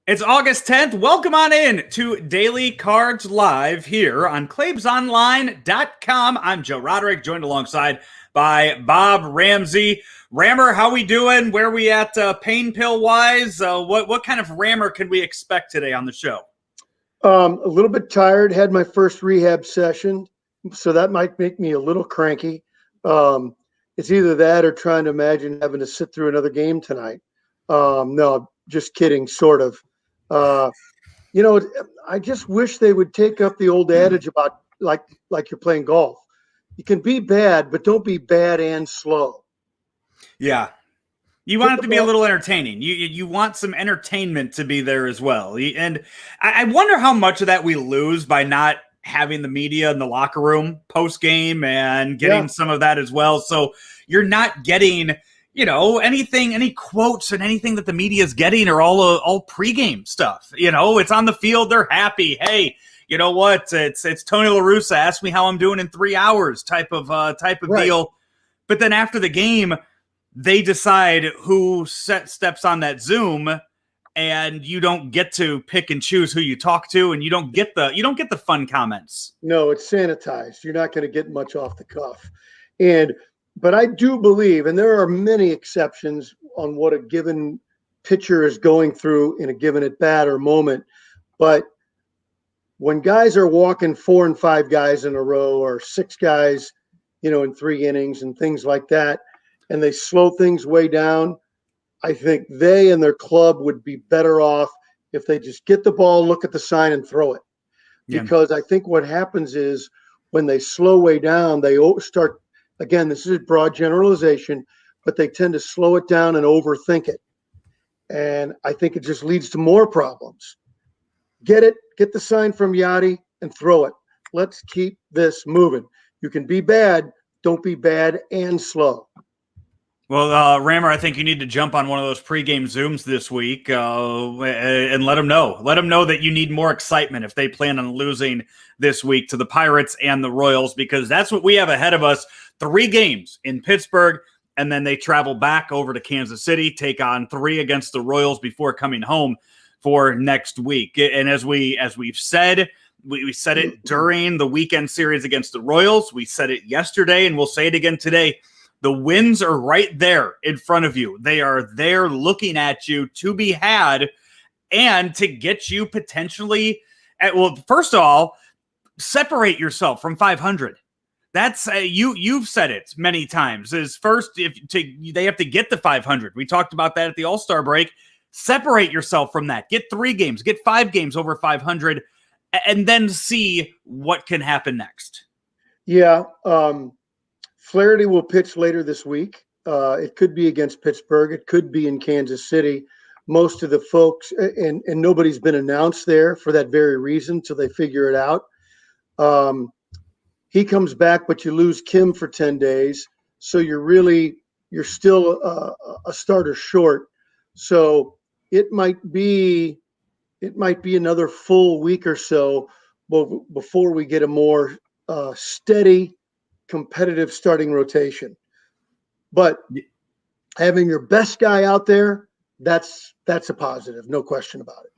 It's August 10th. Welcome on in to Daily Cards Live here on ClaibsOnline.com. I'm Joe Roderick, joined alongside by Bob Ramsey. Rammer, how we doing? Where we at pain pill-wise? What kind of rammer can we expect today on the show? A little bit tired. Had my first rehab session, so that might make me a little cranky. It's either that or trying to imagine having to sit through another game tonight. No, just kidding, sort of. I just wish they would take up the old adage about like you're playing golf. You can be bad, but don't be bad and slow. Yeah. You want it to be a little entertaining. You want some entertainment to be there as well. And I wonder how much of that we lose by not having the media in the locker room post-game and getting some of that as well. So you're not getting, anything, any quotes and anything that the media is getting are all pregame stuff. It's on the field. They're happy. Hey, you know what? It's Tony La Russa. Ask me how I'm doing in 3 hours type of deal. But then after the game, they decide who steps on that Zoom, and you don't get to pick and choose who you talk to, and you don't get the fun comments. No, it's sanitized. You're not going to get much off the cuff. But I do believe, and there are many exceptions on what a given pitcher is going through in a given at bat or moment. But when guys are walking 4 and 5 guys in a row, or 6 guys, in 3 innings and things like that, and they slow things way down, I think they and their club would be better off if they just get the ball, look at the sign, and throw it. Yeah. Because I think what happens is when they slow way down, they start, again, this is a broad generalization, but they tend to slow it down and overthink it. And I think it just leads to more problems. Get the sign from Yachty and throw it. Let's keep this moving. You can be bad, don't be bad and slow. Well, Rammer, I think you need to jump on one of those pregame Zooms this week and let them know. Let them know that you need more excitement if they plan on losing this week to the Pirates and the Royals, because that's what we have ahead of us. 3 games in Pittsburgh, and then they travel back over to Kansas City, take on 3 against the Royals before coming home for next week. And as we've said, we said it during the weekend series against the Royals. We said it yesterday, and we'll say it again today. The wins are right there in front of you. They are there looking at you to be had and to get you potentially first of all, separate yourself from 500. That's you've said it many times. Is first they have to get to 500. We talked about that at the All-Star break. Separate yourself from that. Get 3 games, get 5 games over 500, and then see what can happen next. Yeah. Flaherty will pitch later this week. It could be against Pittsburgh. It could be in Kansas City. Most of the folks, and nobody's been announced there for that very reason till they figure it out. He comes back, but you lose Kim for 10 days. So you're still a starter short. So it might be another full week or so before we get a more steady, competitive starting rotation. But having your best guy out there, that's a positive, no question about it.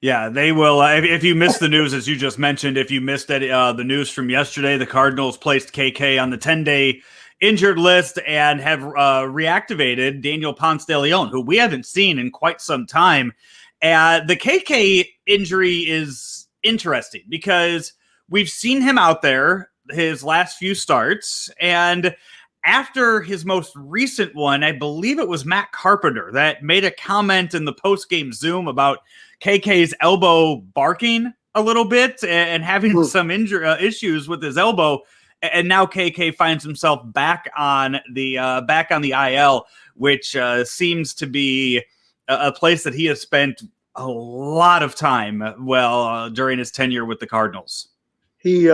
Yeah, they will. If you missed the news, as you just mentioned, if you missed the news from yesterday, the Cardinals placed KK on the 10-day injured list and have reactivated Daniel Ponce de Leon, who we haven't seen in quite some time. The KK injury is interesting because we've seen him out there his last few starts, and after his most recent one, I believe it was Matt Carpenter that made a comment in the post-game Zoom about KK's elbow barking a little bit and having some issues with his elbow, and now KK finds himself back on the IL, which seems to be a place that he has spent a lot of time during his tenure with the Cardinals. He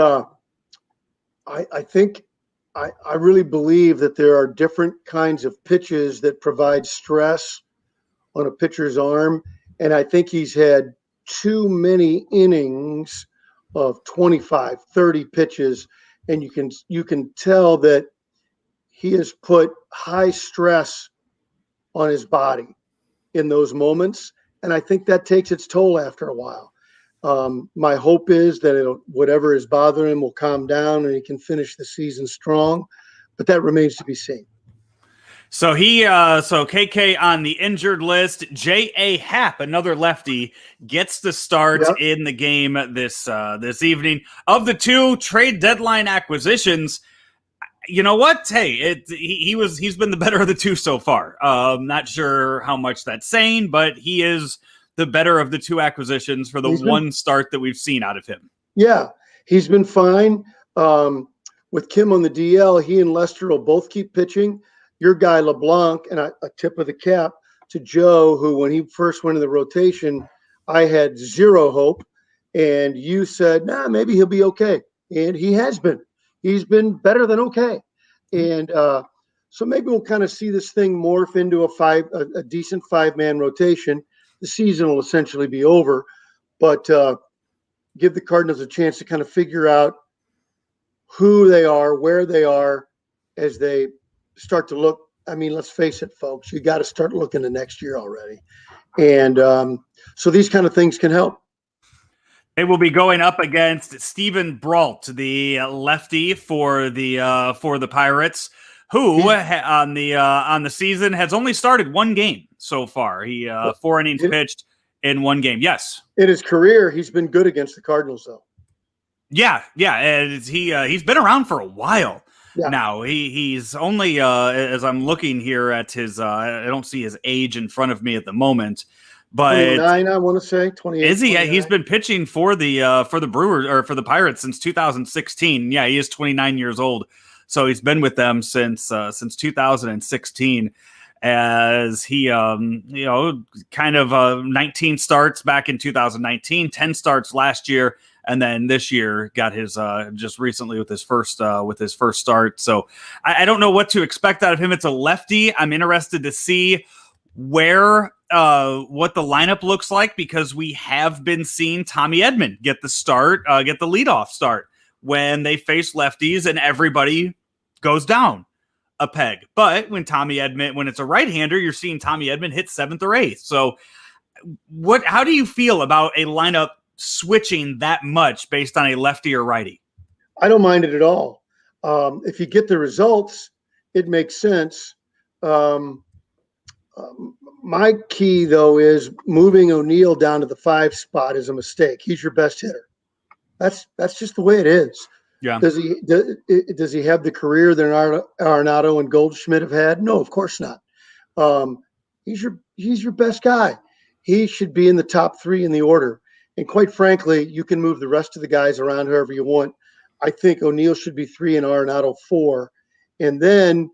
I really believe that there are different kinds of pitches that provide stress on a pitcher's arm. And I think he's had too many innings of 25, 30 pitches. And you can tell that he has put high stress on his body in those moments. and I think that takes its toll after a while. My hope is that whatever is bothering him will calm down and he can finish the season strong, but that remains to be seen. So so KK on the injured list. J.A. Happ, another lefty, gets the start in the game this evening. Of the two trade deadline acquisitions, you know what? Hey, he's been the better of the two so far. Not sure how much that's saying, but he is the better of the two acquisitions for the one start that we've seen out of him. Yeah, he's been fine. With Kim on the DL, he and Lester will both keep pitching. Your guy LeBlanc, and a tip of the cap to Joe, who when he first went in the rotation, I had zero hope, and you said, nah, maybe he'll be okay, and he has been. He's been better than okay, and so maybe we'll kind of see this thing morph into a decent 5-man rotation. The season will essentially be over, but give the Cardinals a chance to kind of figure out who they are, where they are, as they start to look. I mean, let's face it, folks, you got to start looking to next year already. And so these kind of things can help. They will be going up against Steven Brault, the lefty for the Pirates, who on the season has only started one game so far. He 4 innings pitched in one game. Yes, in his career, he's been good against the Cardinals, though. Yeah, and he's been around for a while. Yeah. Now he's only as I'm looking here at his I don't see his age in front of me at the moment, but 29, I want to say 28. Is he? 29. He's been pitching for the Brewers or for the Pirates since 2016. Yeah, he is 29 years old, so he's been with them since 2016. As he kind of 19 starts back in 2019, 10 starts last year. And then this year got his just recently with his first start. So I don't know what to expect out of him. It's a lefty. I'm interested to see what the lineup looks like, because we have been seeing Tommy Edman get the leadoff start when they face lefties and everybody goes down a peg. But when it's a right-hander, you're seeing Tommy Edman hit 7th or 8th. So how do you feel about a lineup switching that much based on a lefty or righty? I don't mind it at all. If you get the results, it makes sense. My key, though, is moving O'Neill down to the 5 spot is a mistake. He's your best hitter. That's just the way it is. Yeah. Does he have the career that Arenado and Goldschmidt have had? No, of course not. He's your best guy. He should be in the top 3 in the order. And quite frankly, you can move the rest of the guys around however you want. I think O'Neill should be 3 and Arenado 4, and then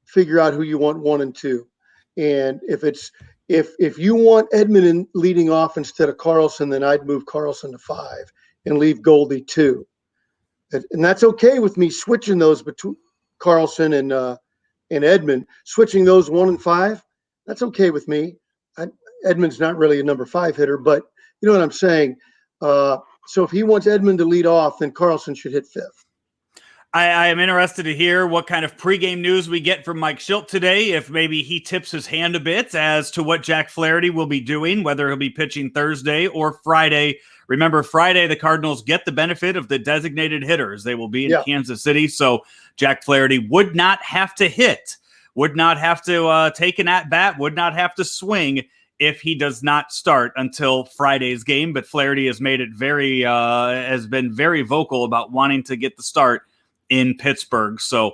figure out who you want 1 and 2. And if you want Edman leading off instead of Carlson, then I'd move Carlson to 5 and leave Goldie 2. And that's okay with me switching those between Carlson and Edman, switching those 1 and 5. That's okay with me. Edman's not really a number 5 hitter, but you know what I'm saying. So if he wants Edman to lead off, then Carlson should hit 5th. I am interested to hear what kind of pregame news we get from Mike Shildt today, if maybe he tips his hand a bit as to what Jack Flaherty will be doing, whether he'll be pitching Thursday or Friday. Remember, Friday, the Cardinals get the benefit of the designated hitters. They will be in Kansas City, so Jack Flaherty would not have to hit, would not have to take an at-bat, would not have to swing if he does not start until Friday's game. But Flaherty has made it has been very vocal about wanting to get the start in Pittsburgh. So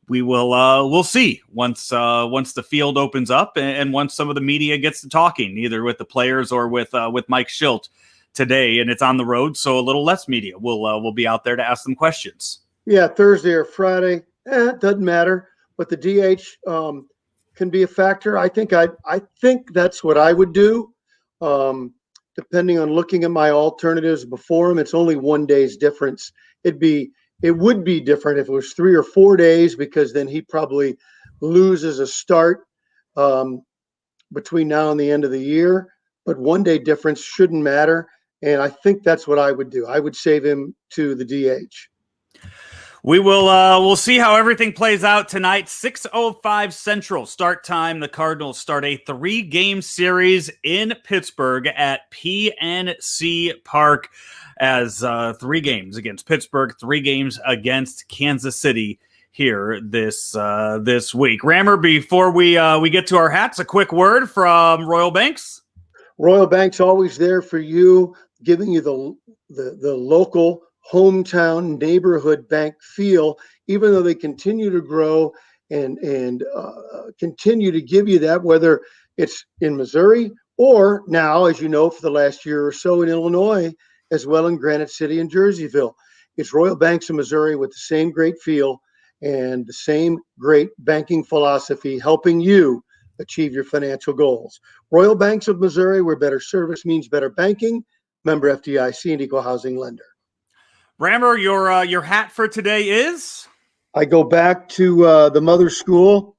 we'll see once the field opens up and once some of the media gets to talking, either with the players or with Mike Shildt today. And it's on the road, so a little less media will be out there to ask them questions. Yeah, Thursday or Friday, it doesn't matter. But the DH can be a factor. I think that's what I would do. Depending on looking at my alternatives before him, it's only 1 day's difference. It would be different if it was 3 or 4 days, because then he probably loses a start between now and the end of the year. But 1 day difference shouldn't matter. And I think that's what I would do. I would save him to the DH. We will we'll see how everything plays out tonight. 6:05 Central start time. The Cardinals start a 3-game series in Pittsburgh at PNC Park as 3 games against Pittsburgh, 3 games against Kansas City here this week. Rammer, before we get to our hats, a quick word from Royal Banks. Royal Banks always there for you, giving you the local hometown neighborhood bank feel, even though they continue to grow and continue to give you that, whether it's in Missouri or now, as you know, for the last year or so in Illinois, as well in Granite City and Jerseyville. It's Royal Banks of Missouri with the same great feel and the same great banking philosophy, helping you achieve your financial goals. Royal Banks of Missouri, where better service means better banking. Member FDIC and equal housing lender. Rammer, your hat for today is? I go back to the mother school,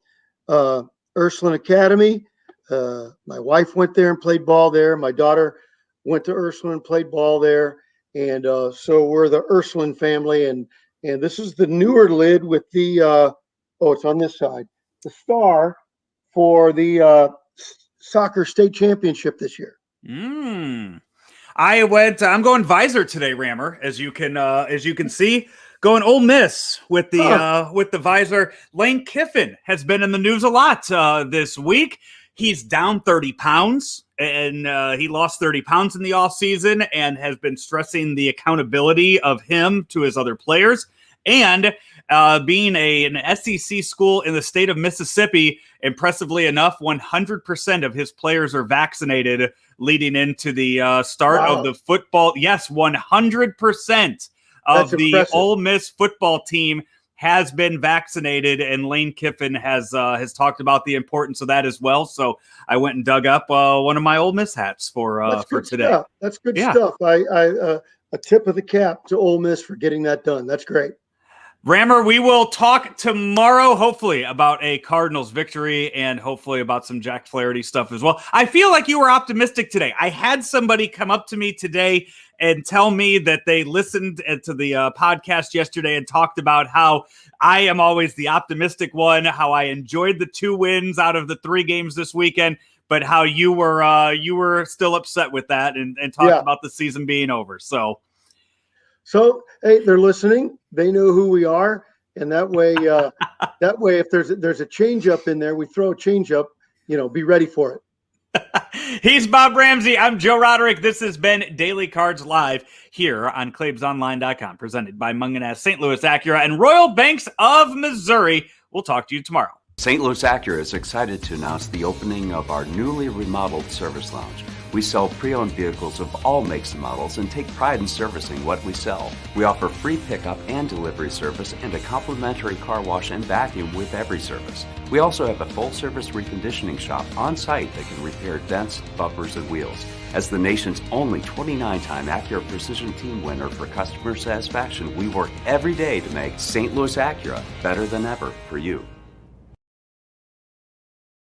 Ursuline Academy. My wife went there and played ball there. My daughter went to Ursuline and played ball there. And so we're the Ursuline family. And this is the newer lid with the, it's on this side, the star for the soccer state championship this year. I'm going visor today, Rammer, as you can see, going Ole Miss with the visor. Lane Kiffin has been in the news a lot this week. He's down 30 pounds and he lost 30 pounds in the offseason and has been stressing the accountability of him to his other players. And being an SEC school in the state of Mississippi, impressively enough, 100% of his players are vaccinated leading into the start of the football. Yes, 100% of the Ole Miss football team has been vaccinated, and Lane Kiffin has talked about the importance of that as well. So I went and dug up one of my Ole Miss hats for today. Stuff. That's good stuff. I a tip of the cap to Ole Miss for getting that done. That's great. Rammer, we will talk tomorrow, hopefully, about a Cardinals victory and hopefully about some Jack Flaherty stuff as well. I feel like you were optimistic today. I had somebody come up to me today and tell me that they listened to the podcast yesterday and talked about how I am always the optimistic one, how I enjoyed the 2 wins out of the 3 games this weekend, but how you were still upset with that and talked about the season being over. So, hey, they're listening. They know who we are, and that way, if there's a change up in there, we throw a change up. Be ready for it. He's Bob Ramsey. I'm Joe Roderick. This has been Daily Cards Live here on ClaibsOnline.com, presented by Mungenast, St. Louis Acura, and Royal Banks of Missouri. We'll talk to you tomorrow. St. Louis Acura is excited to announce the opening of our newly remodeled service lounge. We sell pre-owned vehicles of all makes and models and take pride in servicing what we sell. We offer free pickup and delivery service and a complimentary car wash and vacuum with every service. We also have a full-service reconditioning shop on site that can repair dents, bumpers, and wheels. As the nation's only 29-time Acura Precision Team winner for customer satisfaction, we work every day to make St. Louis Acura better than ever for you.